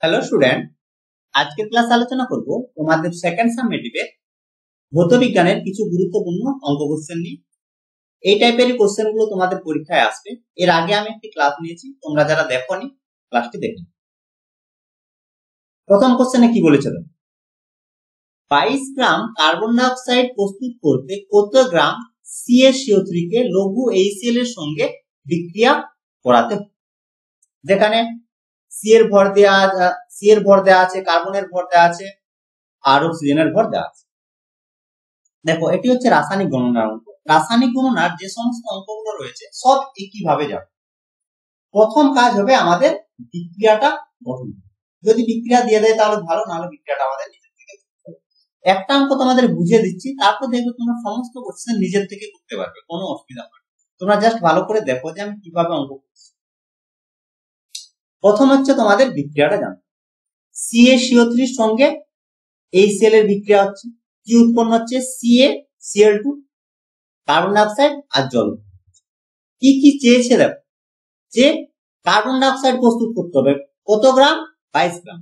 Hello student, আজকের class আলোচনা করব তোমাদের সেকেন্ড সামেটিভে ভৌত বিজ্ঞানের কিছু গুরুত্বপূর্ণ অঙ্ক কোশ্চেন নিয়ে। এই টাইপেরই কোশ্চেন গুলো তোমাদের পরীক্ষায় আসবে। এর আগে আমি একটি ক্লাস নিয়েছি, তোমরা যারা দেখোনি ক্লাসটি দেখো। প্রথম কোশ্চেনে কি বলেছে? 22 গ্রাম কার্বন ডাই অক্সাইড প্রস্তুত করতে কত গ্রাম CaCO3 কে লঘু HCl এর সঙ্গে বিক্রিয়া করাতে হবে? যেখানে সি এর ভর দেওয়া আছে, কার্বনের ভর দেওয়া আছে, আর অক্সিজেনের ভর দেওয়া আছে। দেখো, এটি হচ্ছে রাসায়নিক গণনার অঙ্ক। রাসায়নিক গণনার যে সমস্ত অঙ্কগুলো রয়েছে সব একইভাবে যাবে। প্রথম কাজ হবে আমাদের বিক্রিয়াটা গঠন। যদি বিক্রিয়া দিয়ে দেয় তাহলে ভালো, নাহলে বিক্রিয়াটা আমাদের নিজের থেকে করতে হবে। একটা অঙ্ক তোমাদের বুঝিয়ে দিচ্ছি, তারপর দেখবে তোমরা সমস্ত কোশ্চেন নিজের থেকে করতে পারবে, কোনো অসুবিধা হবে না। তোমরা জাস্ট ভালো করে দেখো যে আমি কিভাবে অঙ্ক করছি। প্রথম হচ্ছে তোমাদের বিক্রিয়াটা জানো। CaCO3 এর সঙ্গে HCl এর বিক্রিয়া হচ্ছে, কি উৎপন্ন হচ্ছে? CaCl2, কার্বন ডাই অক্সাইড আর জল। কি কি চেয়েছে? দেখো, যে কার্বন ডাই অক্সাইড প্রস্তুত করতে হবে কত গ্রাম? 22 গ্রাম।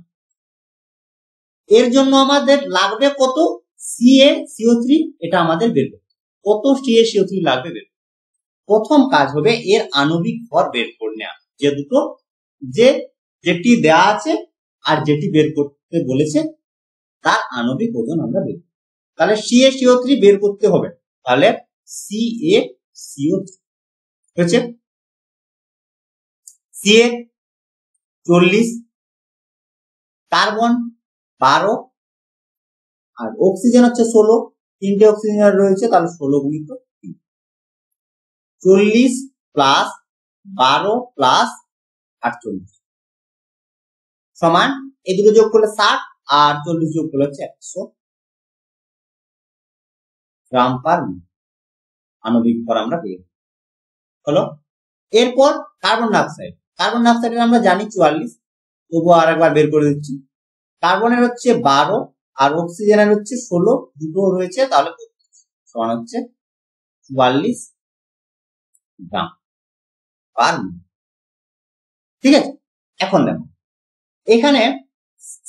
এর জন্য আমাদের লাগবে কত? CaCO3, এটা আমাদের বের করতে। কত CaCO3 লাগবে বের করতে। প্রথম কাজ হবে এর আণবিক ভর বের করে নেওয়া, যে দুটো যেটি দেয়া আছে আর যেটি বের করতে বলেছে তার আণবিক ওজন আমরা বের করব। তাহলে CaCO3 বের করতে হবে, তাহলে CaCO3 হচ্ছে Ca 40, কার্বন 12 আর অক্সিজেন হচ্ছে 16। তিনটে অক্সিজেন রয়েছে, তাহলে 16 গুণিত 40 প্লাস 12 প্লাস 48 সমান, এই দুটো যোগ করলে 60 আর 40 যোগ করলে হচ্ছে 100 গ্রাম পার মিনিট আণবিক ভর আমরা পেয়ে হলো। এরপর কার্বন ডাই অক্সাইডের আমরা জানি 44, তবুও আরেকবার বের করে দিচ্ছি। কার্বনের হচ্ছে 12 আর অক্সিজেনের হচ্ছে 16, দুটো রয়েছে, তাহলে সমান হচ্ছে 44 গ্রাম পার মিনিট। ঠিক আছে, এখন দেখো এখানে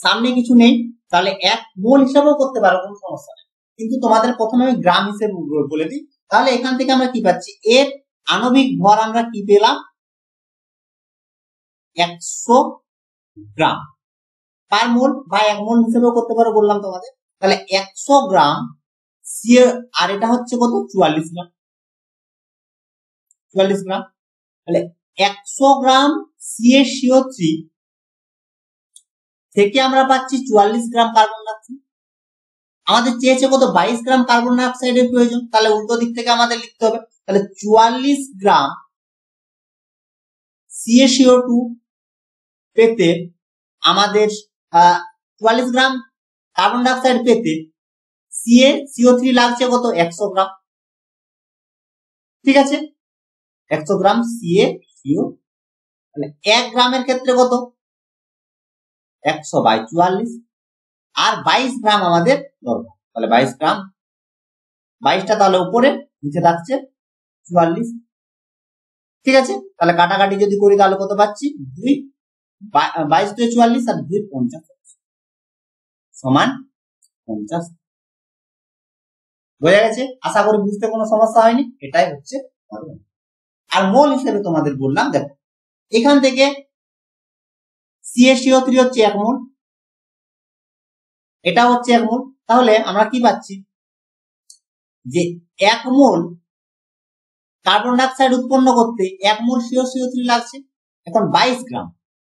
সামনে কিছু নেই, তাহলে 1 মোল হিসাবেও করতে পারো, কোনো সমস্যা নেই, কিন্তু তোমাদের প্রথমে আমি গ্রাম হিসেবে বলে দিই। তাহলে এখান থেকে আমরা কি পাচ্ছি? এর আণবিক ভর আমরা কি পেলাম? 100 গ্রাম পার মোল বা 1 মোল হিসেবেও করতে পারো বললাম তোমাদের। তাহলে 100 গ্রাম আর এটা হচ্ছে কত? 44 গ্রাম। 44 গ্রাম, তাহলে 100 গ্রাম CaCO3 থেকে আমরা পাচ্ছি 44 গ্রাম কার্বন ডাই অক্সাইড। আমাদের চেয়েছে কত? 22 গ্রাম কার্বন ডাই অক্সাইডের প্রয়োজন, তাহলে উল্টো দিক থেকে আমাদের লিখতে হবে। তাহলে 44 গ্রাম CaCO2 পেতে আমাদের 44 গ্রাম কার্বন ডাই অক্সাইড পেতে CaCO3 লাগছে কত? 100 গ্রাম। ঠিক আছে, 100 গ্রাম CaCO, তাহলে 1 গ্রামের ক্ষেত্রে কত? 100/44, আর 22 গ্রাম আমাদের দরকার, তাহলে 22 গ্রাম, 22টা তাহলে উপরে, নিচে থাকছে 44। ঠিক আছে, তাহলে কাটাকাটি যদি করি তাহলে কত পাচ্ছি? 2, 22 2 44 আর 2 50 সমান 50। বোঝা গেছে? আশা করি বুঝতে কোনো সমস্যা হয়নি। এটাই হচ্ছে আর মোল হিসেবে তোমাদের বললাম। দেখো, এখান থেকে CaCO3 হচ্ছে 1 মোল, এটা হচ্ছে 1 মোল, তাহলে আমরা কি পাচ্ছি? যে 1 মোল কার্বন ডাই অক্সাইড উৎপন্ন করতে 1 মোল CaCO3 লাগছে। এখন 22 গ্রাম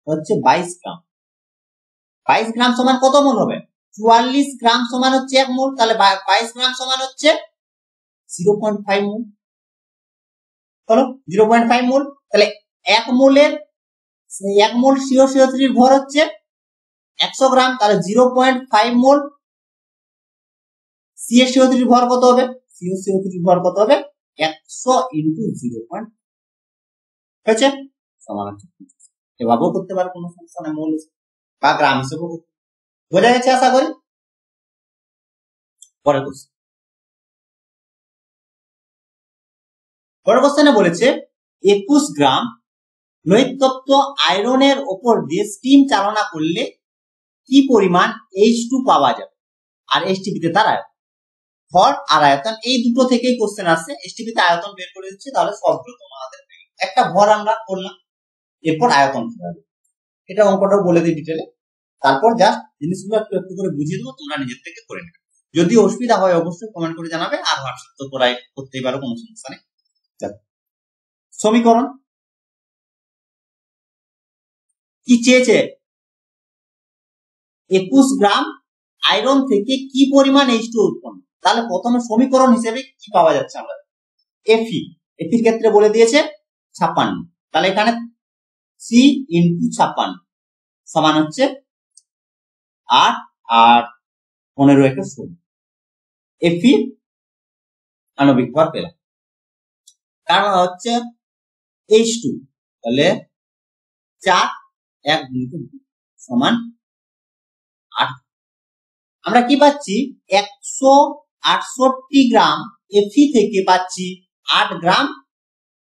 হচ্ছে 22 গ্রাম, 22 গ্রাম সমান কত মোল হবে? 44 গ্রাম সমান হচ্ছে 1 মোল, তাহলে 22 গ্রাম সমান হচ্ছে 0.5 মোল। হলো 0.5 মোল। তাহলে 1 মোল CaCO3 এর ভর হচ্ছে 100 গ্রাম, তাহলে 0.5 মোল CaCO3 এর ভর কত হবে? CaCO3 এর ভর কত হবে? 100 ইনটু 0.5 হচ্ছে সমান হচ্ছে। এভাবেও করতে পারো, কোনো সমস্যা নেই, মোল বা গ্রাম হিসেবে। বোঝা গেছে আশা করি? পরের কোশ্চেনে বলেছে 21 গ্রাম লোহিত তত্ত্ব আয়রনের ওপর দিয়ে স্টিম চালনা করলে কি পরিমাণ H2 পাওয়া যাবে আর এসটিপি তে তার আয়তন। ভর আর আয়তন এই দুটো থেকেই কোশ্চেন আসছে, এসটিপি তে আয়তন বের করে দিচ্ছে, তাহলে সবগুলো তোমাদের একটা ভর আমরা করলাম, এরপর আয়তন করবে, এটা অঙ্কটাও বলে দিই ডিটেলে, তারপর জাস্ট জিনিসগুলো একটু একটু করে বুঝিয়ে দেবো, তোমরা নিজের থেকে করে নেবে। যদি অসুবিধা হয় অবশ্যই কমেন্ট করে জানাবে, আর হোয়াটসঅ্যাপ তো করাই করতেই পারো, কোনো সমস্যা নেই। সমীকরণ কি চেয়েছে, 21 গ্রাম আয়রন থেকে কি পরিমাণ H2 উৎপন্ন, তাহলে প্রথমে সমীকরণ হিসেবে কি পাওয়া যাচ্ছে আমরা, এফি, এফির ক্ষেত্রে বলে দিয়েছে 56, তাহলে এখানে সি ইন্টু 56 সমান হচ্ছে 8 আর 15 একে 16, এফি আণবিক ভর পেলাম, কারণ হচ্ছে H2, তাহলে 4 1 সমান 8। আমরা কি পাচ্ছি 168 গ্রাম এফি থেকে পাচ্ছি 8 গ্রাম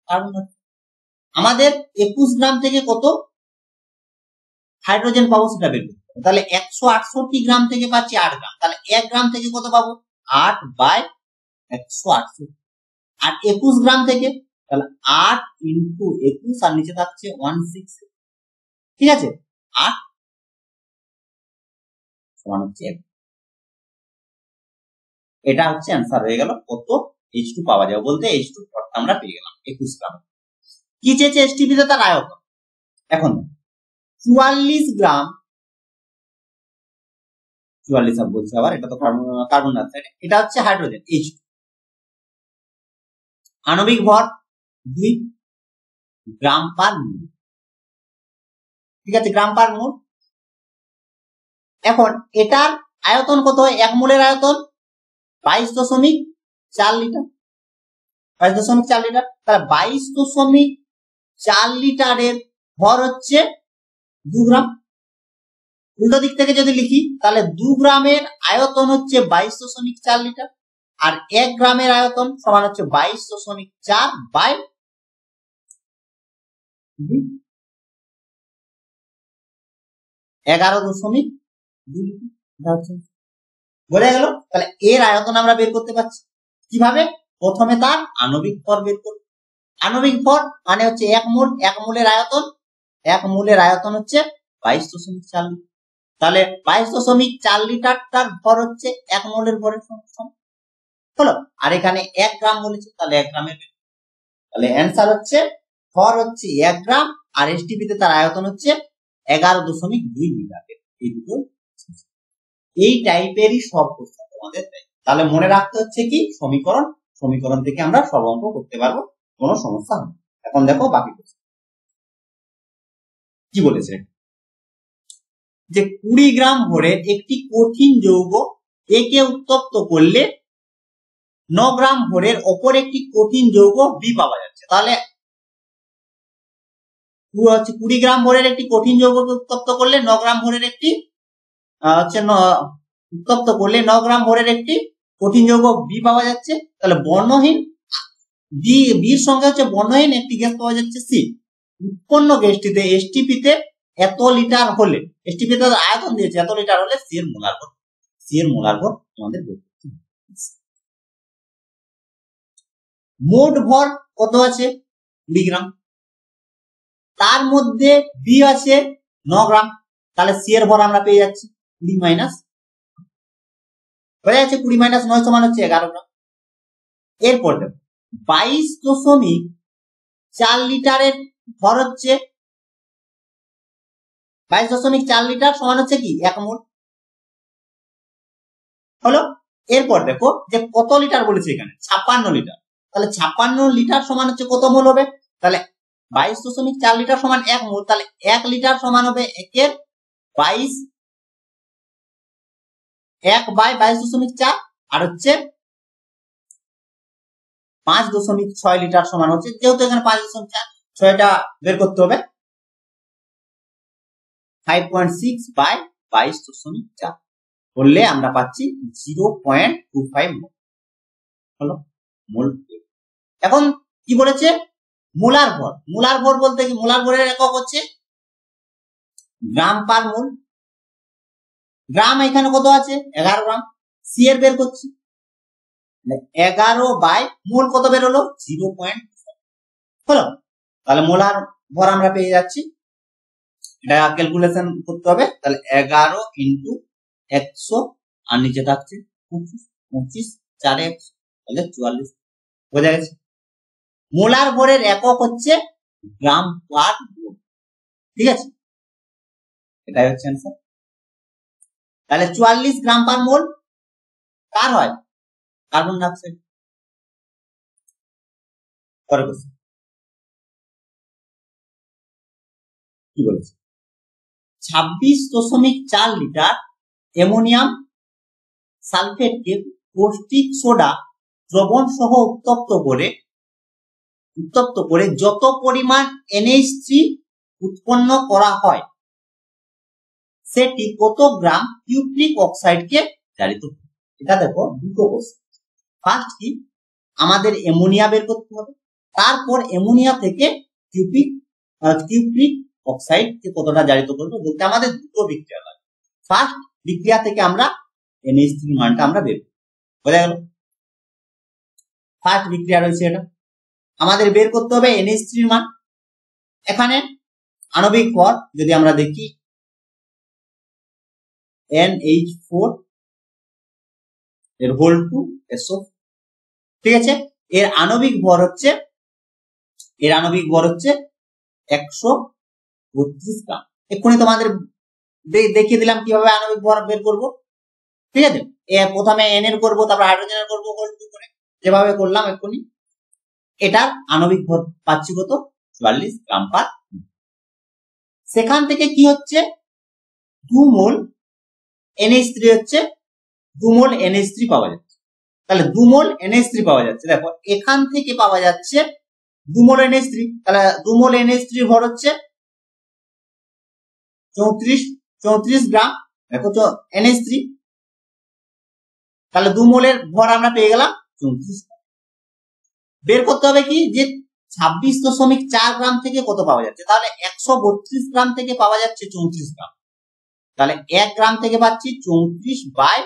কার্বন। আমাদের 21 গ্রাম থেকে কত হাইড্রোজেন পাবো সেটা বের করতে হবে, তাহলে 168 গ্রাম থেকে পাচ্ছি 8 গ্রাম, তাহলে 1 গ্রাম থেকে কত পাবো 8/168, আর 21 গ্রাম থেকে তাহলে 8 ইন্টু 21 আর নিচে থাকছে 16, ঠিক আছে, 8 সমান হচ্ছে, এটা হচ্ছে অ্যান্সার হয়ে গেল, কত H2 পাওয়া যাবে, বলতে H2 আমরা পেয়ে গেলাম 21 গ্রাম। কি চেয়েছে এসটিপি তে তার আয়তন, এখন 44 গ্রাম, 44 বলছে আবার, এটা তো কার্বন ডাইঅক্সাইড, এটা হচ্ছে হাইড্রোজেন H2, আণবিক ভর 2 গ্রাম পার মোল, ঠিক আছে, গ্রাম পার মোল। এখন এটার আয়তন কত, 1 মোলের আয়তন 22.4 লিটার, 22.4 লিটার, তাহলে 22.4 লিটারের ভর হচ্ছে 2 গ্রাম। উল্টো দিক থেকে যদি লিখি তাহলে 2 গ্রামের আয়তন হচ্ছে 22.4 লিটার, আর 1 গ্রামের আয়তন সমান হচ্ছে 22.4 বাই 11.2 লিটার, বোঝা গেল। তাহলে এর আয়তন আমরা বের করতে পারছি কিভাবে, প্রথমে তার আণবিক ভর বের করব, আণবিক ভর মানে হচ্ছে 1 মোল, 1 মোলের আয়তন, 1 মোলের আয়তন হচ্ছে 22.4 লিটার, তাহলে 22.4 লিটারটার ভর হচ্ছে 1 মোলের ভরের সমান হলো, আর এখানে 1 গ্রাম বলেছে, তাহলে 1 গ্রামের, তাহলে অ্যান্সার হচ্ছে ভর হচ্ছে 1 গ্রাম, আর এসটিপি তে তার আয়তন হচ্ছে 11.2 লিটার। এই দুটো এই টাইপেরই সব প্রশ্ন তোমাদের দেয়, তাহলে মনে রাখতে হচ্ছে কি সমীকরণ, সমীকরণ থেকে আমরা সব অঙ্ক করতে পারবো, কোনো সমস্যা হবে। এখন দেখো বাকি প্রশ্ন কি বলেছে, যে 20 গ্রাম ভরের একটি কঠিন যৌগ একে উত্তপ্ত করলে 9 গ্রাম ভরের অপর একটি কঠিন যৌগ বি পাওয়া যাচ্ছে, তাহলে 20 গ্রাম ভরের একটি কঠিন যৌগকে উত্তপ্ত করলে 9 গ্রাম ভরের একটি উত্তপ্ত করলে 9 গ্রাম ভরের একটি কঠিন যৌগ বি পাওয়া যাচ্ছে, তাহলে বর্ণহীন বির সঙ্গে হচ্ছে বর্ণহীন একটি গ্যাস পাওয়া যাচ্ছে সি, উৎপন্ন গ্যাসটিতে এসটিপি তে এত লিটার হলে, এসটিপি তে আয়তন দিয়েছে এত লিটার হলে সি এর মোলার ভর, সি এর মোলার ভর আমাদের বের করতে হবে। মোট ভর কত আছে 20 গ্রাম, তার মধ্যে বি আছে 9 গ্রাম, তাহলে সি এর ভর আমরা পেয়ে যাচ্ছি 20 মাইনাস হয়ে যাচ্ছে, 20 মাইনাস 9 সমান হচ্ছে 11 গ্রাম। এরপর দেখো 22.4 লিটারের ভর হচ্ছে 22.4 লিটার সমান হচ্ছে কি 1 মোল হলো। এরপর দেখো যে কত লিটার বলেছে এখানে 56 লিটার, তাহলে 56 লিটার সমান হচ্ছে কত মোল হবে, তাহলে 22.4 লিটার সমান 1 মোল, তাহলে 1 লিটার সমান হবে 1 বাই 22.4, আর হচ্ছে 5.6 লিটার সমান হচ্ছে, যেহেতু এখানে 5.4 6টা বের করতে হবে, 5.6 বাই 22.4 করলে আমরা পাচ্ছি 0.25 মোল হলো মোল। এখন কি বলেছে মোলার ভর, মোলার ভর বলতে কি মোলার ভরের একক হচ্ছে গ্রাম পার মোল, গ্রাম এখানে কত আছে 11 গ্রাম, সি এর বের করছি 11 বাই মোল কত বের হলো 0.5 হলো। তাহলে মোলার ভর আমরা পেয়ে যাচ্ছি, এটা ক্যালকুলেশন করতে হবে। তাহলে 11 ইন্টু 100 আর নিচে থাকছে 25 4 100 তাহলে 44 বোঝা গেছে। মোলার ভরের একক হচ্ছে গ্রাম পার মোল, ঠিক আছে, এটাই হচ্ছে অ্যান্সার। তাহলে 44 গ্রাম পার মোল কার হয় কার্বন ডাইঅক্সাইড। পরে বলছি কি বলেছে 26.4 লিটার অ্যামোনিয়াম সালফেটকে পৌষ্টিক সোডা দ্রবণ সহ উত্তপ্ত করে যত পরিমাণ NH3 উৎপন্ন করা হয় সেটি কত গ্রাম কিউপ্রিক অক্সাইডকে জারিত করে। এটা দেখো দুটো কোশ্চেন। ফার্স্ট কি আমাদের অ্যামোনিয়া বের করতে হবে, তারপর অ্যামোনিয়া থেকে কিউপ্রিক অক্সাইড কে কতটা জারিত করবো বলতে আমাদের দুটো বিক্রিয়া লাগে। ফার্স্ট বিক্রিয়া থেকে আমরা NH3 মানটা আমরা বের করব, বোঝা গেল। ফার্স্ট বিক্রিয়া রয়েছে এটা, আমাদের বের করতে হবে NH3 মান। এখানে আণবিক ভর যদি আমরা দেখি NH4 এর হোল টু SO, ঠিক আছে। এর আণবিক ভর হচ্ছে 132 গ্রাম। এক্ষুনি তোমাদের দেখিয়ে দিলাম কিভাবে আণবিক ভর বের করব, ঠিক আছে। প্রথমে N এর করবো, তারপর হাইড্রোজেনের করবো হোল টু করে, যেভাবে করলাম এক্ষুনি। এটার আণবিক ভর পাচ্ছি কত 44 গ্রাম পার। সেখান থেকে কি হচ্ছে 2 মোল NH3 হচ্ছে 2 মোল NH3 পাওয়া যাচ্ছে। তাহলে 2 মোল NH3 পাওয়া যাচ্ছে, দেখো এখান থেকে পাওয়া যাচ্ছে 2 মোল NH3। তাহলে 2 মোল NH3 ভর হচ্ছে 34 গ্রাম, দেখো তো NH3। তাহলে 2 মোলের ভর আমরা পেয়ে গেলাম 34 গ্রাম। বের করতে হবে কি যে 26.4 গ্রাম থেকে কত পাওয়া যাচ্ছে, তাহলে 132 গ্রাম থেকে পাওয়া যাচ্ছে 34 গ্রাম। তাহলে 1 গ্রাম থেকে পাচ্ছি 34 বাই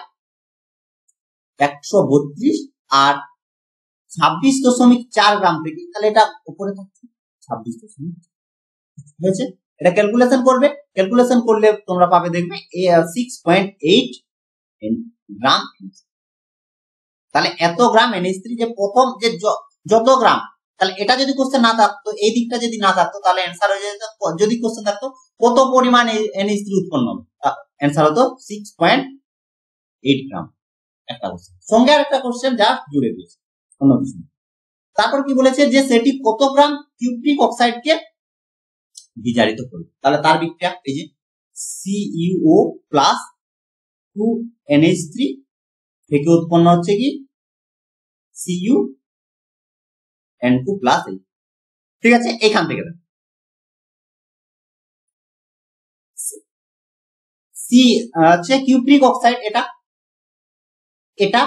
132 আর 26.4 গ্রাম থেকে, তাহলে এটা উপরে থাকছে 26. হয়েছে। এটা ক্যালকুলেশন করবে, ক্যালকুলেশন করলে তোমরা পাবে দেখবে 6.8 গ্রাম। তাহলে এত গ্রাম NH3 যে প্রথম যে যত গ্রাম, তাহলে এটা যদি কোশ্চেন না থাকতো, এই দিকটা যদি না থাকতো তাহলে অ্যান্সার হয়ে যেত, যদি কোশ্চেন থাকতো কত পরিমাণ NH3 উৎপন্ন হবে, অ্যান্সার হতো 6.8 গ্রাম। একটা কোশ্চেন সঙ্গে আর একটা কোশ্চেন যা জুড়ে দিয়েছে অন্য কিছু। তারপর কি বলেছে যে সেটি কত গ্রাম কিউপ্রিক অক্সাইডকে বিজারিত করবে। তাহলে তার বিক্রিয়া এই যে CuO প্লাস 2NH3 থেকে উৎপন্ন হচ্ছে কি CuN2 প্লাস, ঠিক আছে। এখান থেকে সি হচ্ছে কিউপ্রিক অক্সাইড, এটা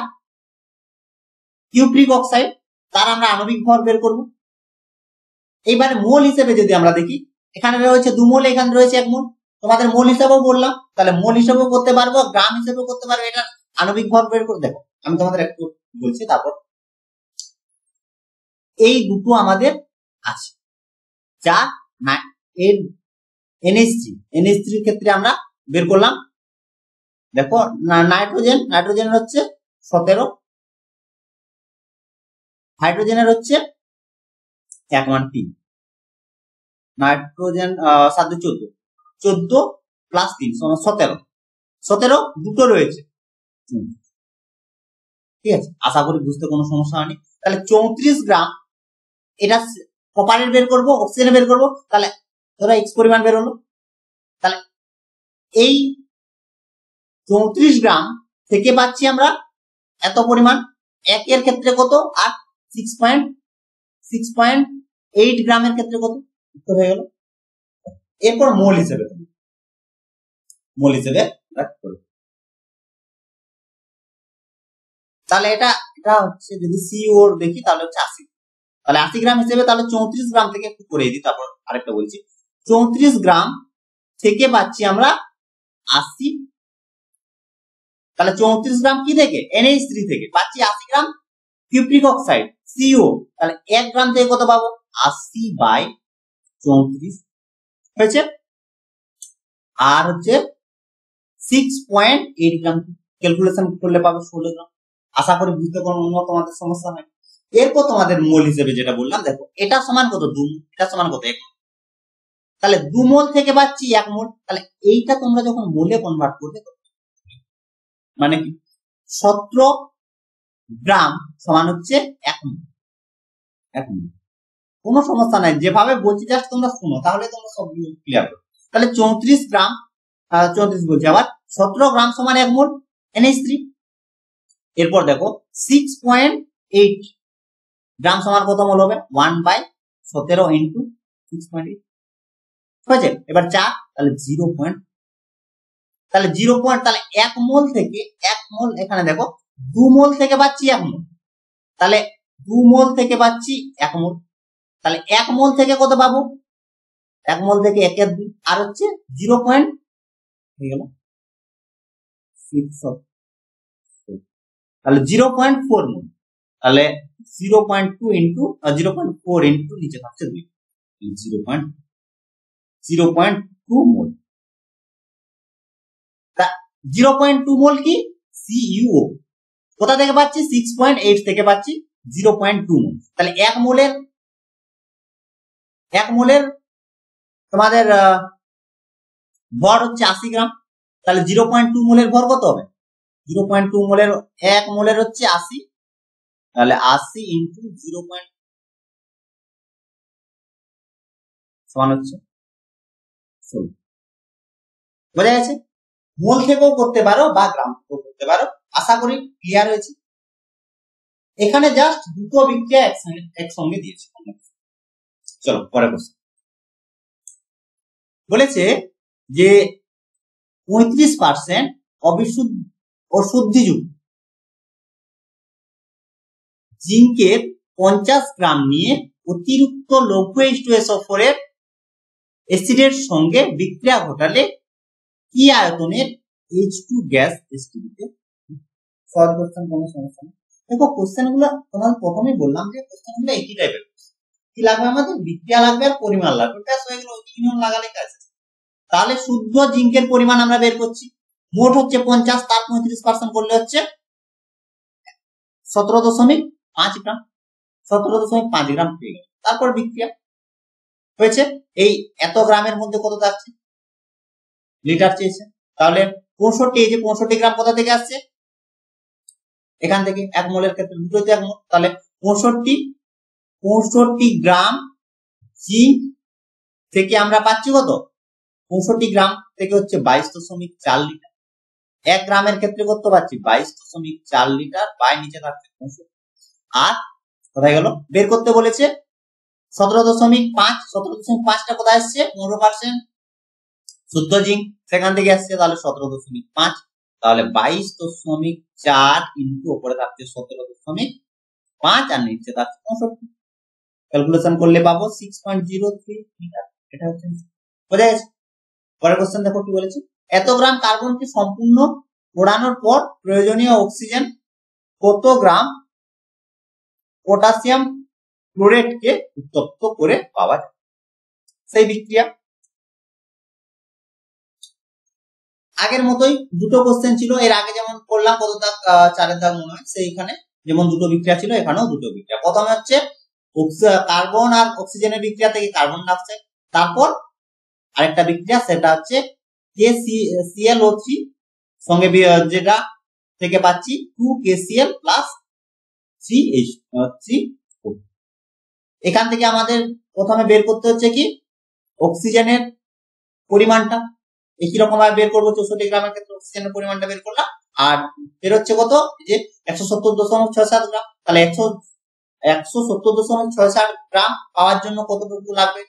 কিউপ্রিক অক্সাইড, তার আমরা আণবিক ভর বের করব। এইবারে মোল হিসেবে যদি আমরা দেখি, এখানে রয়েছে 2 মোল, এখানে রয়েছে 1 মোল। তোমাদের মোল হিসেবেও বললাম, তাহলে মোল হিসেবেও করতে পারবো, গ্রাম হিসেবেও করতে পারবো। এটা আণবিক ভর বের করে দেখো, আমি তোমাদের একটু বলছি। তারপর এই দুটো আমাদের আছে, যা এর NH3 ক্ষেত্রে আমরা বের করলাম। দেখো নাইট্রোজেন হচ্ছে 17, হাইড্রোজেনের হচ্ছে 113, নাইট্রোজেন 14 প্লাস 3 17 দুটো রয়েছে, ঠিক আছে। আশা করি বুঝতে কোনো সমস্যা হয়নি। তাহলে 34 গ্রাম, এটা কপারের বের করবো, অক্সিজেনের বের করবো, তাহলে ধরো X পরিমাণ বের হলো। তাহলে এই 34 গ্রাম থেকে পাচ্ছি আমরা এত পরিমাণ, 1 এর ক্ষেত্রে কত আর 6.8 গ্রামের ক্ষেত্রে কত উত্তর হয়ে গেল। এরপর মোল হিসেবে তাহলে এটা হচ্ছে যদি CuO দেখি তাহলে হচ্ছে 80, তাহলে 80 গ্রাম হিসেবে, তাহলে 34 গ্রাম থেকে একটু করে দিই। তারপর আরেকটা বলছি, 34 গ্রাম থেকে পাচ্ছি আমরা 80 তাহলে 34 গ্রাম কি থেকে NH3 থেকে পাচ্ছি 80 গ্রাম কিউপ্রিক অক্সাইড CO, তাহলে 1 গ্রাম থেকে কত পাবো 80/34 হয়েছে। আর হচ্ছে 6.8 গ্রাম ক্যালকুলেশন করলে পাবো 16 গ্রাম। আশা করি বুঝতে কোনো তোমাদের সমস্যা নাই। এরপর তোমাদের মোল হিসেবে যেটা বললাম দেখো, এটা সমান কত 2 মোল, এটা সমান কত 1 মোল, তাহলে 2 মোল থেকে পাচ্ছি 1 মোল। তাহলে এইটা তোমরা যখন মোলে কনভার্ট করবে মানে কি 17 গ্রাম সমান হচ্ছে 1 মোল। 1 মোল কোনো সমস্যা নাই, যেভাবে বলছি জাস্ট তোমরা শুনো, তাহলে তোমরা সব ক্লিয়ার করো। তাহলে 34 গ্রাম 34 বলছি আবার 17 গ্রাম সমান 1 মোল NH3। এরপর দেখো 6.8 গ্রাম সমান কত মোল হবে 1/17 ইন্টু 6.8 হয়েছে। এবার 4 তাহলে 0 পয়েন্ট, তাহলে 0 পয়েন্ট, তাহলে 1 মোল থেকে 1 মোল, এখানে দেখো 2 মোল থেকে পাচ্ছি 1 মোল, তাহলে 2 মোল থেকে পাচ্ছি 1 মোল, তাহলে 1 মোল থেকে কত পাবো 1 মোল থেকে 1 এর 2 আর হচ্ছে 0 পয়েন্ট হয়ে গেল 6, তাহলে 0.4 মোল, তাহলে 0.2 ইন্টু 0.4 ইন্টু নিচে থাকছে 2 0.2 মোল। 0.2 মোল কি CuO কোথা থেকে পাচ্ছি 6.8 থেকে পাচ্ছি 0.2 মোল। তাহলে 1 মোলের তোমাদের ভর হচ্ছে 80 গ্রাম, তাহলে 0.2 মোলের ভর কত হবে 0.2 মোলের 1 মোলের হচ্ছে 80, তাহলে 80 ইন্টু 0. সমান হচ্ছে 16। বোঝা গেছে? মোল থেকেও করতে পারো বা গ্রাম থেকেও করতে পারো, আশা করি ক্লিয়ার হয়েছে। এখানে জাস্ট দুটো বিক্রিয়া একসঙ্গে দিয়েছি। চলো পরে প্রশ্ন বলেছে যে 35% অশুদ্ধিযুক্ত জিঙ্কের 50 গ্রাম নিয়ে অতিরিক্ত লৌহ H2SO4 এর অ্যাসিডের সঙ্গে বিক্রিয়া ঘটালে কি আয়তনের H2 গ্যাস এসটিভিতে সলভ করতেন কোনো সমস্যা নেই। দেখো কোশ্চেন গুলো তোমাদের প্রথমেই বললাম যে কোশ্চেন গুলো একই টাইপের, কি লাগবে আমাদের বিক্রিয়া লাগবে আর পরিমাণ লাগবে, ব্যাস হয়ে গেল, ইউনিয়ন লাগালে কাজ। তাহলে শুদ্ধ জিঙ্কের পরিমাণ আমরা বের করছি, মোট হচ্ছে 50, তার 35% করলে হচ্ছে 17.5 গ্রাম, 17.5 গ্রাম পেয়ে গেল। তারপর বিক্রিয়া হয়েছে, এই এত গ্রামের মধ্যে কত থাকছে লিটার চেয়েছে, তাহলে 65, এই যে 65 গ্রাম কোথা থেকে আসছে এখান থেকে, 1 মোলের ক্ষেত্রে দুটোতে 1 মোল, তাহলে 65 গ্রাম জিঙ্ক থেকে আমরা পাচ্ছি কত 65 গ্রাম থেকে হচ্ছে 22.4 লিটার। 1 গ্রামের ক্ষেত্রে কত পাচ্ছি 22.4 লিটার, বাই নিচে থাকছে 65। আর কোথায় গেল বের করতে বলেছে 17.5, 17.5টা কোথায় আসছে 15% শুদ্ধ জিঙ্ক সেখান থেকে আসছে, তাহলে 17.5, তাহলে 22.4 ইন্টু উপরে থাকছে 17.5 আর নিচে থাকছে 65, ক্যালকুলেশন করলে পাবো 6.03 লিটার। এটা হচ্ছে বোঝা গেছে। পরের কোশ্চেন দেখো কি বলেছে, এত গ্রাম কার্বনকে সম্পূর্ণ পোড়ানোর পর প্রয়োজনীয় অক্সিজেন কত গ্রাম পটাশিয়াম ক্লোরেটকে উত্তপ্ত করে পাওয়া যায়। সেই বিক্রিয়া আগের মতোই দুটো কোশ্চেন ছিল, এর আগে যেমন করলাম কত দাগ 4 দাগ মনে হয়, সেইখানে যেমন দুটো বিক্রিয়া ছিল এখানেও দুটো বিক্রিয়া। প্রথমে হচ্ছে কার্বন আর অক্সিজেনের বিক্রিয়া থেকে কার্বন ডাইঅক্সাইড, তারপর আরেকটা বিক্রিয়া সেটা হচ্ছে KClO3 সঙ্গে যেটা থেকে পাচ্ছি 2KCl প্লাস 3H3O। এখান থেকে আমাদের প্রথমে বের করতে হচ্ছে কি অক্সিজেনের পরিমাণটা, একই রকম ভাবে বের করবো। 64 গ্রামের ক্ষেত্রে অক্সিজেনের পরিমাণটা বের করলাম, আর বের হচ্ছে কত যে 170.67 গ্রাম, তাহলে 170.67 গ্রাম পাওয়ার জন্য কতটুকু লাগবে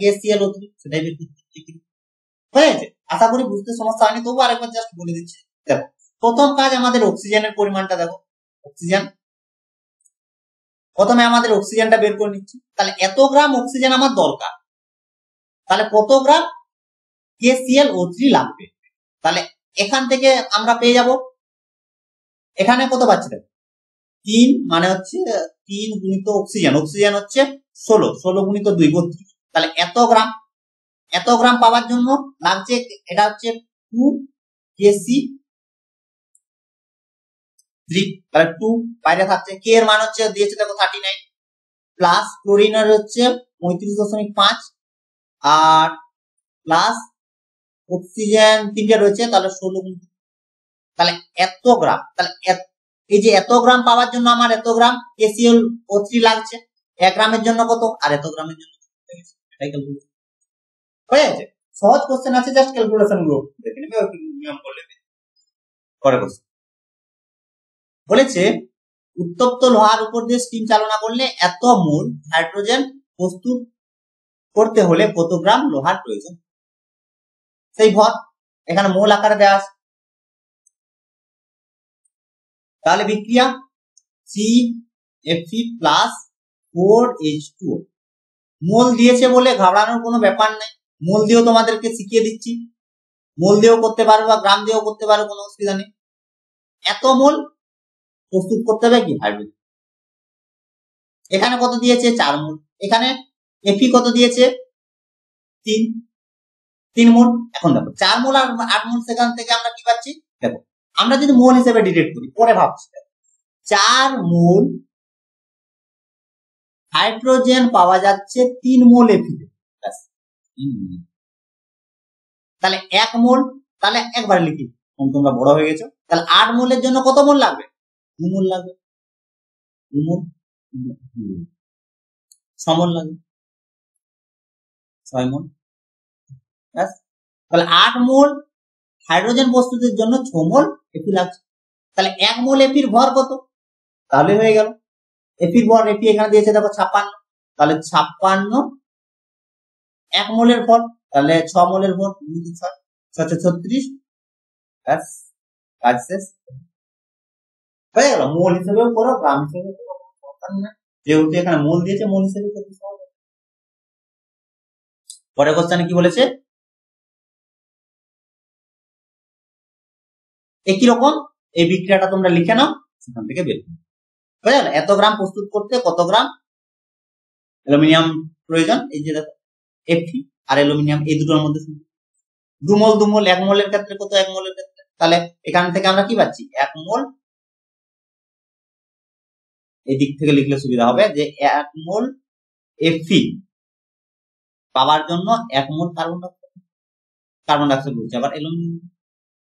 KClO3 সেটাই বের করতে হয়ে গেছে। আশা করি বুঝতে সমস্যা হয়নি, তবু আরেকবার জাস্ট বলে দিচ্ছি। দেখো প্রথম কাজ আমাদের অক্সিজেনের পরিমাণটা, দেখো অক্সিজেন প্রথমে আমাদের অক্সিজেনটা বের করে নিচ্ছি, তাহলে এত গ্রাম অক্সিজেন আমার দরকার, তাহলে কত গ্রাম KClO3 লাগবে, তাহলে এখান থেকে আমরা পেয়ে যাব, এখানে কত পাচ্ছি দেখো 3 মানে হচ্ছে 3 গুণিত অক্সিজেন, অক্সিজেন হচ্ছে 16 গুণিত 2 32। তাহলে এত গ্রাম পাওয়ার জন্য লাগছে, এটা হচ্ছে 2 কেসি 3, তাহলে 2 বাইরে থাকছে। কে এর মান হচ্ছে দিয়েছে দেখো 39, প্লাস ক্লোরিনের হচ্ছে 35.5 আর প্লাস অক্সিজেন 3টে রয়েছে, তাহলে 16 গুণ, তাহলে এত গ্রাম। তাহলে এই যে এত গ্রাম পাওয়ার জন্য আমার এত গ্রাম KClO3 লাগছে, 1 গ্রামের জন্য কত আর এত গ্রামের জন্য এটাই ক্যালকুলেশন হয়ে যাচ্ছে। সহজ কোশ্চেন আছে, জাস্ট ক্যালকুলেশন গুলো দেখে নেবে, নিয়ম করলে। পরে কোশ্চেন বলেছে উত্তপ্ত লোহার উপর দিয়ে স্টিম চালনা করলে এত মোল হাইড্রোজেন প্রস্তুত করতে হলে কত গ্রাম লোহার প্রয়োজন। সেই ভর এখানে মোল আকারে দেওয়া আছে। তাহলে বিক্রিয়া CF3 প্লাস 4H2O, মোল দিয়েছে বলে ঘাবড়ানোর কোনো ব্যাপার নেই, মোল দিয়েও তোমাদেরকে শিখিয়ে দিচ্ছি, মোল দিয়েও করতে পারো বা গ্রাম দিয়েও করতে পারো, কোনো অসুবিধা নেই। এত মোল প্রস্তুত করতে হবে কি হাইড্রোজেন। এখানে কত দিয়েছে 4 মোল, এখানে Fe কত দিয়েছে 3 মোল। এখন দেখো 4 মোল আর 8 মোল, সেখান থেকে আমরা কি পাচ্ছি দেখো, আমরা যদি মোল হিসেবে ডিরেক্ট করি, পরে ভাবছি 4 মোল হাইড্রোজেন পাওয়া যাচ্ছে 3 মোল Fe, তাহলে 1 মোল, তাহলে একবার লিখি, তোমরা বড় হয়ে গেছো। তাহলে 8 মোলের জন্য কত মোল লাগবে 2 মোল লাগবে, 2 মোল 6 মোল লাগবে, 6 মোল। তাহলে 8 মোল হাইড্রোজেন প্রস্তুতের জন্য 6 মোল Fe লাগছে। তাহলে 1 মোল Fe এর ভর কত, তাহলে হয়ে গেল Fe এর ভর, Fe এখানে দিয়েছে দেখো 56, তাহলে 56 1 মোলের ভর, তাহলে 6 মোলের ভর 36, ব্যাস কাজ শেষ হয়ে গেল। মোল হিসেবেও করো, গ্রাম হিসেবে করো, যেহেতু এখানে মোল দিয়েছে মোল হিসেবে করতে সহজ। পরের কোশ্চেনে কি বলেছে, একই রকম এই বিক্রিয়াটা তোমরা লিখে নাও, সেখান থেকে বের করো। হয়ে গেল এত গ্রাম প্রস্তুত করতে কত গ্রাম অ্যালুমিনিয়াম প্রয়োজন। এই যে দেখো Fe আর অ্যালুমিনিয়াম এই দুটোর মধ্যে 2 মোল 2 মোল, 1 মোলের ক্ষেত্রে কত 1 মোলের ক্ষেত্রে, তাহলে এখান থেকে আমরা কি পাচ্ছি 1 মোল, এই দিক থেকে লিখলে সুবিধা হবে যে 1 মোল Fe পাওয়ার জন্য 1 মোল কার্বন ডাইঅক্সাইড বলছে, আবার অ্যালুমিনিয়াম।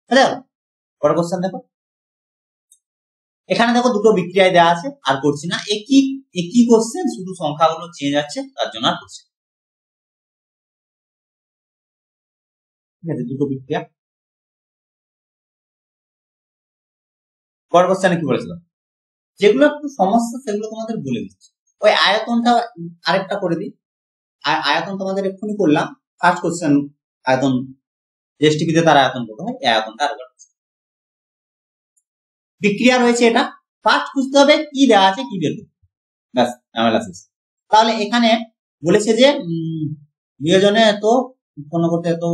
বুঝলে? পরের কোশ্চেন দেখো, এখানে দেখো দুটো বিক্রিয়ায় দেওয়া আছে, আর করছি না, একই কোশ্চেন, শুধু সংখ্যাগুলো চেঞ্জ আছে, তার জন্য আর করছি। ঠিক আছে, দুটো বিক্রিয়া। পরের কোশ্চেনে কি বলেছিল, যেগুলো একটু সমস্যা সেগুলো তোমাদের বলে দিচ্ছি। ওই আয়তনটা আরেকটা করে দিই, আয়তন তোমাদের এক্ষুনি করলাম, ফার্স্ট কোশ্চেন আয়তন এসটিপিতে তার আয়তন কত হয়, এই আয়তনটা আরেকবার বিক্রিয়া রয়েছে, এটা ফার্স্ট বুঝতে হবে কি দেওয়া আছে কি বের করতে, ব্যাস ঝামেলা শেষ। তাহলে এখানে বলেছে যে বিয়োজনে এত উৎপন্ন করতে এত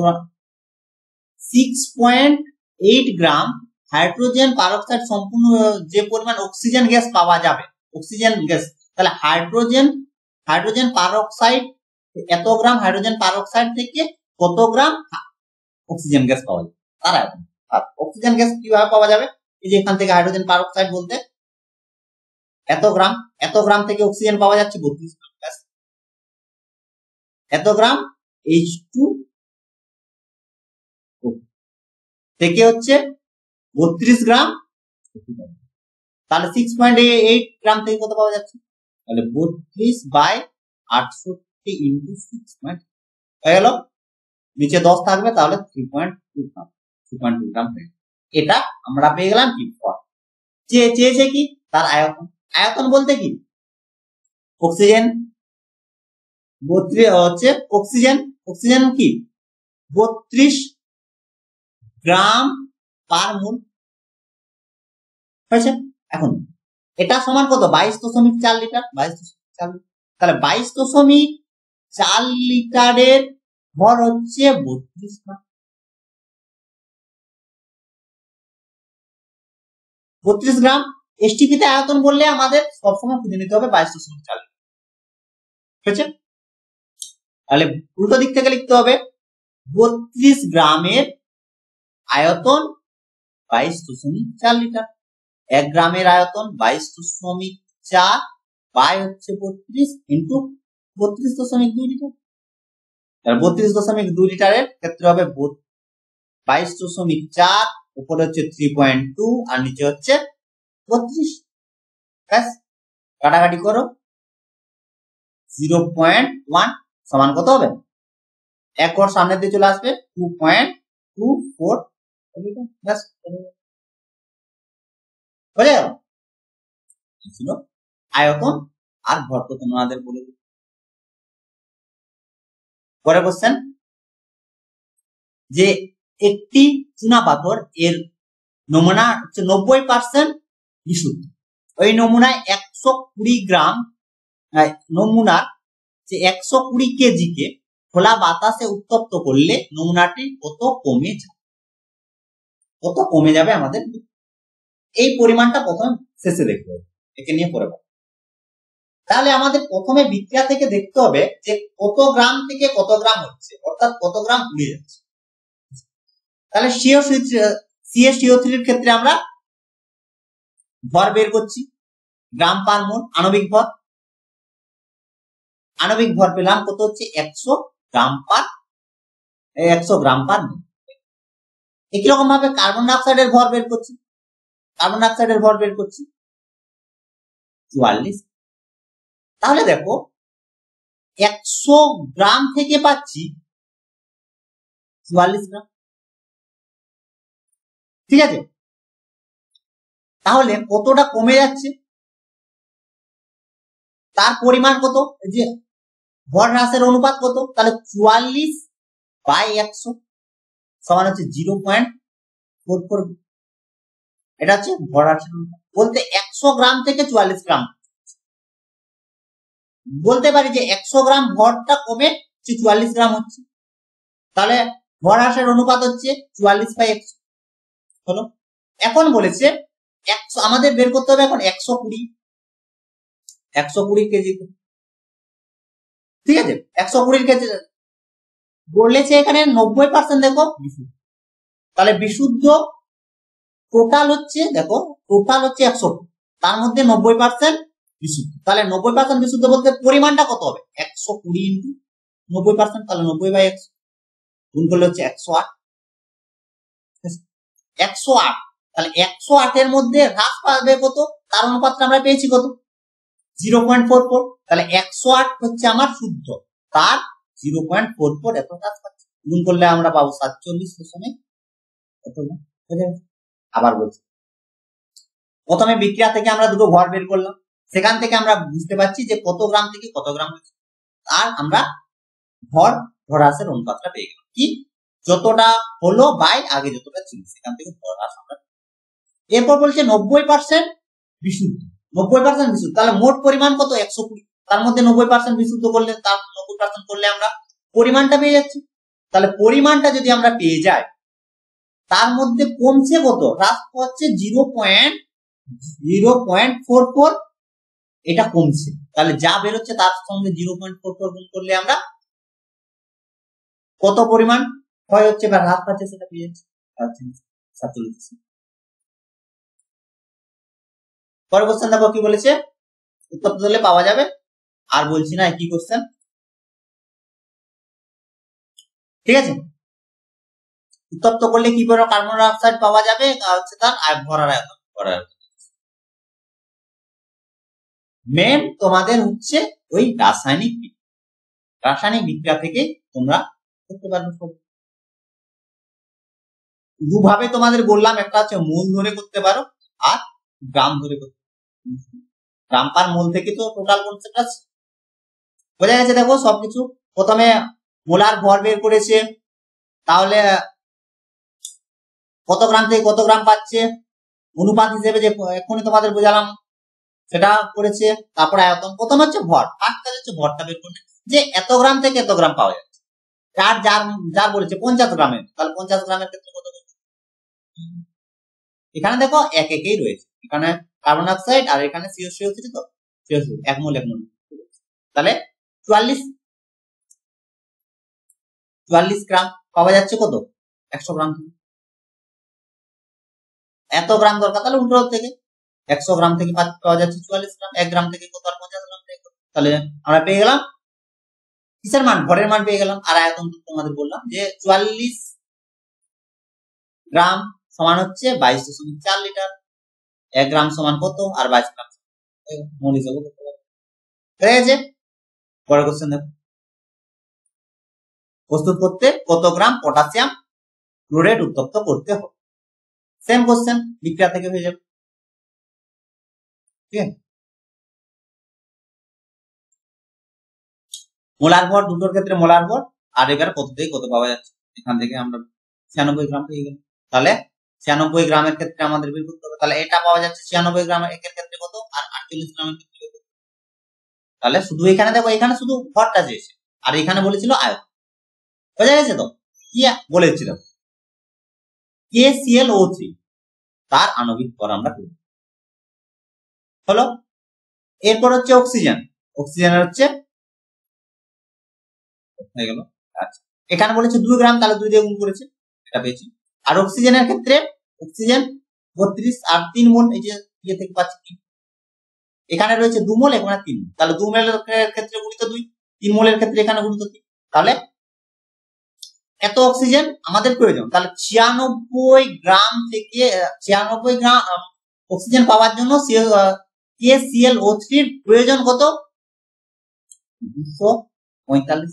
6.8 গ্রাম হাইড্রোজেন পারক্সাইড সম্পূর্ণ যে পরিমাণ অক্সিজেন গ্যাস পাওয়া যাবে, অক্সিজেন গ্যাস, তাহলে হাইড্রোজেন পারক্সাইড এত গ্রাম হাইড্রোজেন পারক্সাইড থেকে কত গ্রাম অক্সিজেন গ্যাস পাওয়া যাবে, তার আয়তন। অক্সিজেন গ্যাস কিভাবে পাওয়া যাবে, এই যে এখান থেকে হাইড্রোজেন পারক্সাইড বলতে এত গ্রাম থেকে অক্সিজেন পাওয়া যাচ্ছে 32 গ্রাম, এত গ্রাম H2 থেকে হচ্ছে 32 গ্রাম, তাহলে 6.8 গ্রাম থেকে কত পাওয়া যাচ্ছে, তাহলে 32/68 ইন্টু 6 হয়ে গেল, নিচে 10 থাকবে, তাহলে 3.2 গ্রাম হয়ে গেল। এটা আমরা পেয়ে গেলাম কি চেয়েছে কি তার আয়তন। আয়তন বলতে কি অক্সিজেন 32 হচ্ছে অক্সিজেন কি 32 গ্রাম পার মোল হয়েছে। এখন এটা সমান কত 22.4 লিটার, 22.4, তাহলে 22.4 লিটারের ভর হচ্ছে 32 গ্রাম। 32 গ্রাম। এসটিপি তে আয়তন বললে আমাদের সবসময় খুঁজে নিতে হবে 22.4 লিটার। ঠিক আছে, তাহলে উল্টো দিক থেকে লিখতে হবে 32 গ্রামের আয়তন 22.4 লিটার। 1 গ্রামের আয়তন 22.4 বাই হচ্ছে 32 ইন্টু 32.2 লিটার। 32.2 লিটারের ক্ষেত্রে হবে 22.4, উপরে হচ্ছে 3.2 আর নিচে হচ্ছে 32। ব্যাস, কাটাকাটি করো, 0.1 সমান কত হবে? এক ঘর সামনে দিয়ে চলে আসবে 2.24 লিটার। ব্যাস, হয়ে গেল। ছিল আয়তন আর ভর কত তোমাদের বলে দিই। পরে কোশ্চেন, যে একটি চুনা পাথর এর নমুনা হচ্ছে 90% বিশুদ্ধ। ওই নমুনায় 120 গ্রাম নমুনার যে 120 কেজিকে খোলা বাতাসে উত্তপ্ত করলে নমুনাটি কত কমে যাবে, কত কমে যাবে আমাদের এই পরিমাণটা প্রথমে শেষে দেখতে হবে, একে নিয়ে পরে। তাহলে আমাদের প্রথমে বিক্রিয়া থেকে দেখতে হবে যে কত গ্রাম থেকে কত গ্রাম হচ্ছে, অর্থাৎ কত গ্রাম পুড়ে যাচ্ছে। তাহলে CaCO3 এর ক্ষেত্রে আমরা ভর বের করছি, গ্রাম পার মোল, আণবিক ভর। আণবিক ভর পেলাম কত হচ্ছে 100 গ্রাম পার মোল। একই রকম ভাবে কার্বন ডাইঅক্সাইডের ভর বের করছি, কার্বন ডাইঅক্সাইডের ভর বের করছি 44। তাহলে দেখো 100 গ্রাম থেকে পাচ্ছি 44 গ্রাম। ঠিক আছে, তাহলে কতটা কমে যাচ্ছে, তার পরিমাণ কত, যে ভর হ্রাসের অনুপাত কত, তাহলে 44/100 সমান হচ্ছে 0.44। এটা হচ্ছে ভর হ্রাসের অনুপাত। বলতে 100 গ্রাম থেকে 44 গ্রাম বলতে পারি যে 100 গ্রাম ভরটা কমে 44 গ্রাম হচ্ছে। তাহলে ভর হ্রাসের অনুপাত হচ্ছে 44/100 হলো। এখন বলেছে আমাদের বের করতে হবে এখন 120 কেজি। ঠিক আছে, 120 কেজি বলেছে এখানে 90% দেখো বিশুদ্ধ। তাহলে বিশুদ্ধ টোটাল হচ্ছে, দেখো টোটাল হচ্ছে 100, তার মধ্যে 90% বিশুদ্ধ। তাহলে 90% বিশুদ্ধ বলতে পরিমাণটা কত হবে, 120 ইন্টু 90%, তাহলে 90/100 গুণ করলে হচ্ছে 108। 108, তাহলে 108 এর মধ্যে হ্রাস পাবে কত, তার অনুপাতটা আমরা পেয়েছি কত, 0.44। তাহলে 108 হচ্ছে আমার শুদ্ধ, তার 0.44 এত হ্রাস পাচ্ছে। গুণ করলে আমরা পাবো 47। আবার বলছি, প্রথমে বিক্রিয়া থেকে আমরা দুটো ভর বের করলাম, সেখান থেকে আমরা বুঝতে পারছি যে কত গ্রাম থেকে কত গ্রাম হচ্ছে, আর আমরা ভর হ্রাসের অনুপাতটা পেয়ে গেলাম, কি যতটা হলো বাই আগে যতটা ছিল সেখান থেকে ভর হ্রাস আমরা। এরপর বলছে 90% বিশুদ্ধ, 90% বিশুদ্ধ। তাহলে মোট পরিমাণ কত, 120, তার মধ্যে 90% বিশুদ্ধ করলে, তার 90% করলে আমরা পরিমাণটা পেয়ে যাচ্ছি। তাহলে পরিমাণটা যদি আমরা পেয়ে যাই, তার মধ্যে কমছে কত, হ্রাস পাচ্ছে 0.44, এটা কমছে। তাহলে যা বেরোচ্ছে তার সঙ্গে 0.44 গুণ করলে আমরা কত পরিমাণ ক্ষয় হচ্ছে বা হ্রাস পাচ্ছে সেটা পেয়ে যাচ্ছি, 47। পরের কোশ্চেন দেখো কি বলেছে, উত্তর দিলে পাওয়া যাবে, আর বলছি না কি কোশ্চেন। ঠিক আছে, উত্তপ্ত করলে কি করে কার্বন ডাইঅক্সাইড পাওয়া যাবে, হচ্ছে তার ভরার আয়তন। মেন তোমাদের হচ্ছে ওই রাসায়নিক বিক্রিয়া থেকে তোমরা করতে পারবে। দুভাবে তোমাদের বললাম, একটা হচ্ছে মোল ধরে করতে পারো আর গ্রাম ধরে করতে পারো। গ্রাম পার মোল থেকে তো টোটাল কনসেপ্ট আছে, বোঝা গেছে। দেখো সবকিছু প্রথমে মোলার ভর বের করেছে, তাহলে কত গ্রাম থেকে কত গ্রাম পাচ্ছে অনুপাত হিসেবে যে এখনই তোমাদের বোঝালাম সেটা করেছে। তারপর আয়তন, প্রথম হচ্ছে ভর, ফার্স্ট কাজ হচ্ছে ভরটা বের করবে, যে এত গ্রাম থেকে এত গ্রাম পাওয়া যাচ্ছে। যার বলেছে 50 গ্রামের, তাহলে 50 গ্রামের ক্ষেত্রে কত, এখানে দেখো এক একেই রয়েছে, এখানে কার্বন ডাইঅক্সাইড আর এখানে CO3 তো CO3 এক মোল তাহলে 44 গ্রাম পাওয়া যাচ্ছে কত 100 গ্রাম থেকে। এত গ্রাম দরকার, তাহলে উল্টো থেকে 100 গ্রাম থেকে পাওয়া যাচ্ছে 44 গ্রাম, 1 গ্রাম থেকে কত আর 50 গ্রাম থেকে। তাহলে আমরা পেয়ে গেলাম কিসের মান, ভরের মান পেয়ে গেলাম। আর আয়তন তোমাদের বললাম যে 44 গ্রাম সমান হচ্ছে 22.4 লিটার। 1 গ্রাম সমান কত আর 22 গ্রাম মোল হিসেবে কত হয়ে গেছে। পরের কোশ্চেন দেখো, প্রস্তুত করতে কত গ্রাম পটাশিয়াম ক্লোরাইড উত্তপ্ত করতে হবে। সেম কোশ্চেন, বিক্রিয়া থেকে হয়ে যাবে। ঠিক আছে, মোলার ভর দুটোর ক্ষেত্রে মোলার ভর, আর এবার কত থেকে কত পাওয়া যাচ্ছে। এখান থেকে আমরা 96 গ্রাম পেয়ে গেলাম। তাহলে 96 গ্রামের ক্ষেত্রে আমাদের বের করতে হবে। তাহলে এটা পাওয়া যাচ্ছে 96 গ্রামের, একের ক্ষেত্রে কত আর 48 গ্রামের ক্ষেত্রে কত। তাহলে শুধু এখানে দেখো, এখানে শুধু ভরটা চেয়েছে আর এখানে বলেছিল আয়তন। বোঝা গেছে তো কি বলেছিল, KClO3 তার আণবিক ভর আমরা পেলাম। হলো, এরপর হচ্ছে অক্সিজেন। অক্সিজেনের হচ্ছে হয়ে গেল। আচ্ছা, এখানে বলেছে 2 গ্রাম, তাহলে 2 দিয়ে গুণ করেছে, এটা পেয়েছি। আর অক্সিজেনের ক্ষেত্রে অক্সিজেন 32 আর 3 মোল, এই যে ইয়ে থেকে পাচ্ছি। এখানে রয়েছে 2 মোল, এখানে 3 মোল, তাহলে 2 মোলের ক্ষেত্রে গুণিত 2, 3 মোলের ক্ষেত্রে এখানে গুণিত 3। তাহলে এত অক্সিজেন আমাদের প্রয়োজন। তাহলে 96 গ্রাম থেকে 96 গ্রাম অক্সিজেন পাওয়ার জন্য KClO3 এর প্রয়োজন কত 245।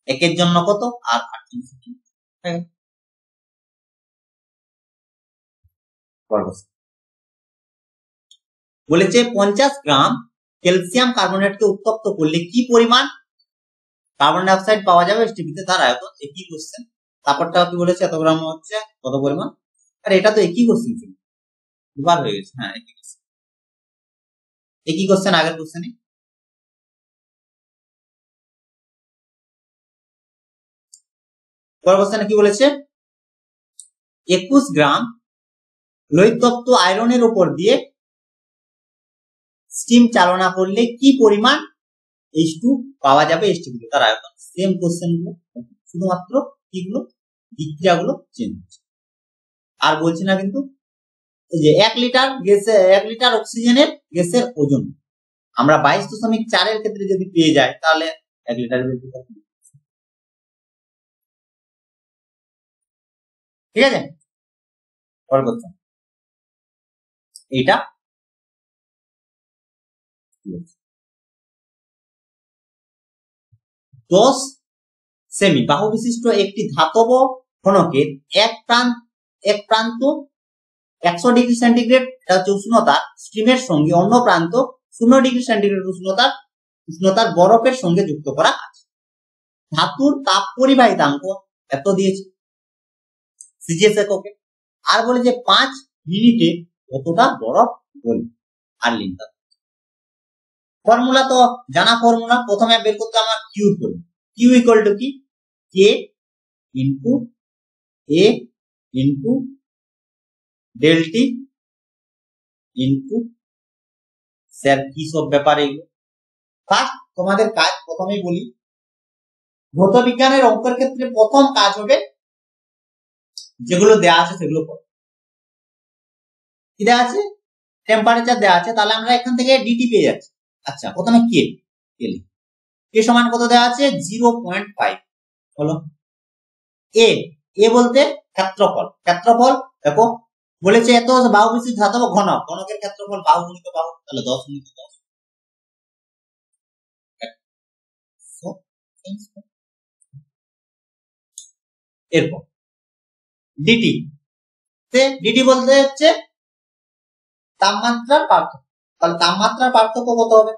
একের জন্য কত আর 38। বলেছে 50 গ্রাম ক্যালসিয়াম কার্বনেটকে উত্তপ্ত করলে কি পরিমাণ কার্বন ডাই অক্সাইড পাওয়া যাবে এসটিপিতে, তার আয়তন। একই কোশ্চেন, তারপরটা কি বলেছে এত গ্রাম হচ্ছে কত পরিমাণ। আর এটা তো একই কোশ্চেন ছিল, দুবার হয়ে গেছে। হ্যাঁ, একই কোশ্চেন আগের কোশ্চেনে। পরের কোশ্চেনে কি বলেছে, 21 গ্রাম লোহিতপ্ত আয়রনের উপর দিয়ে স্টিম চালনা করলে কি পরিমাণ H2 পাওয়া যাবে এসটিপিতে, তার আয়তন। সেম কোশ্চেন গুলো, শুধুমাত্র কিগুলো বিক্রিয়াগুলো চেঞ্জ হচ্ছে। আর বলছি না কিন্তু, এই যে 1 লিটার গ্যাসে 1 লিটার অক্সিজেনের গ্যাসের ওজন আমরা 22.4 এর ক্ষেত্রে যদি পেয়ে যাই, তাহলে 1 লিটারের বেশি। ঠিক আছে, পরের কোশ্চেন এটা 10 সেমি বাহু বিশিষ্ট একটি ধাতব ঘনকের এক প্রান্ত 100 ডিগ্রি সেন্টিগ্রেড উষ্ণতা স্টিমের সঙ্গে অন্য প্রান্ত 0 ডিগ্রি সেন্টিগ্রেড উষ্ণতার বরফের সঙ্গে যুক্ত করা আছে। ধাতুর তাপ পরিবাহিতাঙ্ক এত দিয়েছে সিজিএস এককে। আর বলে যে 5 মিনিটে কতটা বরফ গলে, আর লিখতে ফর্মুলা তো জানা। ফর্মুলা প্রথমে বের করতে আমরা কিউ করি। কিউ ইকুয়াল টু কি, K into A into del T into sir কি সব ব্যাপার এগুলো। ফার্স্ট তোমাদের কাজ প্রথমেই বলি, ভৌত বিজ্ঞানের অঙ্কের ক্ষেত্রে প্রথম কাজ হবে যেগুলো দেয়া আছে সেগুলো করো। কি দেয়া আছে, টেম্পারেচার দেয়া আছে, তাহলে আমরা এখান থেকে ডিটি পেয়ে যাচ্ছি। আচ্ছা, প্রথমে কে কে সমান কত দেওয়া আছে 0.5। হলো, এ বলতে ক্ষেত্রফল। ক্ষেত্রফল দেখো বলেছে এত বাহু বিশিষ্ট ধাতব ঘনক, ঘনকের ক্ষেত্রফল বাহু গুণিত বাহু, তাহলে 10 গুণিত 10। এরপর ডিটি, ডিটি বলতে হচ্ছে তাপমাত্রার পার্থক্য। তাহলে তাপমাত্রার পার্থক্য কত হবে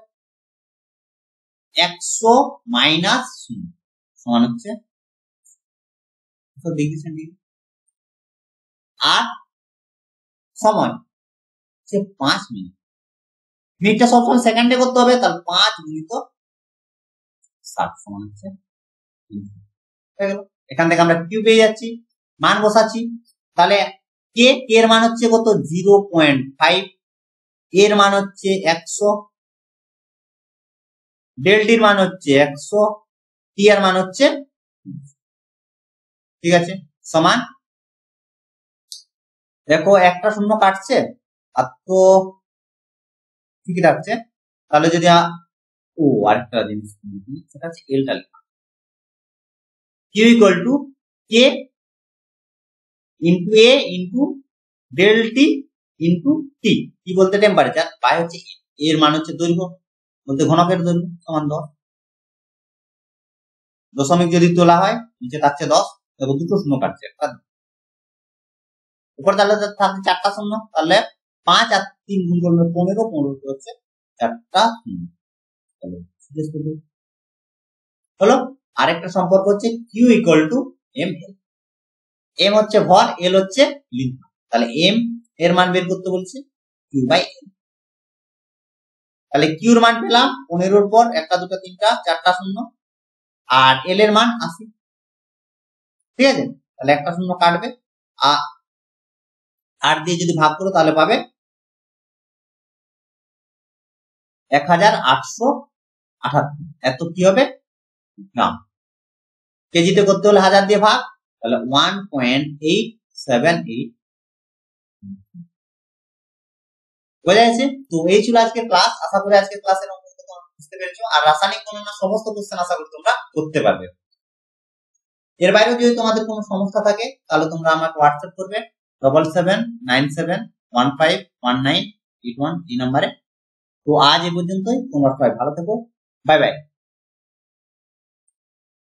100 মাইনাস 0 সমান হচ্ছে ডিগ্রি সেন্টিগ্রেড। আর সময় হচ্ছে 5 মিনিট, মিনিটটা সবসময় সেকেন্ডে করতে হবে, তাহলে 5 গুণিত 60 সমান হচ্ছে। এখান থেকে আমরা কিউ পেয়ে যাচ্ছি, মান বসাচ্ছি। তাহলে কে এর মান হচ্ছে কত 0.5, এর মান হচ্ছে 100, ডেল টির মান হচ্ছে 100, টি এর মান হচ্ছে, ঠিক আছে, সমান। দেখো একটা শূন্য কাটছে আর তো ঠিকই থাকছে। তাহলে যদি আরেকটা জিনিস সেটা হচ্ছে এলটা লেখা, Q equal to K into A into del T into T, কি বলতে টেম্পারেচার, বাই হচ্ছে এর মান হচ্ছে দৈর্ঘ্য বলতে ঘনকের দৈর্ঘ্য সমান 10। দশমিক যদি তোলা হয় নিচে থাকছে 10, দেখো দুটো শূন্য কাটছে, একটা উপর তাহলে থাকছে 4টা শূন্য, তাহলে 5 আর 3 গুণ করলে 15, 15 হচ্ছে 4টা শূন্য। হলো। আরেকটা সম্পর্ক হচ্ছে Q equal to M L, M হচ্ছে ভর, এল হচ্ছে লিঙ্ক, তাহলে এম এর মান বের করতে বলছে কিউ বাই এল। তাহলে কিউর মান পেলাম 15 পর 1 2 3 4টা শূন্য, আর এল এর মান 80, ঠিক আছে। তাহলে একটা শূন্য কাটবে, 8 দিয়ে যদি ভাগ করো তাহলে পাবে 1878, এত কি হবে গ্রাম। কেজিতে করতে হলে 1000 দিয়ে ভাগ, তাহলে 1.878। বোঝা গেছে? তো এই ছিল আজকের ক্লাস, আশা করি আজকের ক্লাসের অঙ্কগুলো তোমরা বুঝতে পেরেছো, আর রাসায়নিক গণনার সমস্ত কোশ্চেন আশা করি তোমরা করতে পারবে। এর বাইরেও যদি তোমাদের কোনো সমস্যা থাকে তাহলে তোমরা আমাকে হোয়াটসঅ্যাপ করবে 7797151981 এই নাম্বারে। তো আজ এই পর্যন্তই, তোমরা সবাই ভালো থেকো, বাই বাই।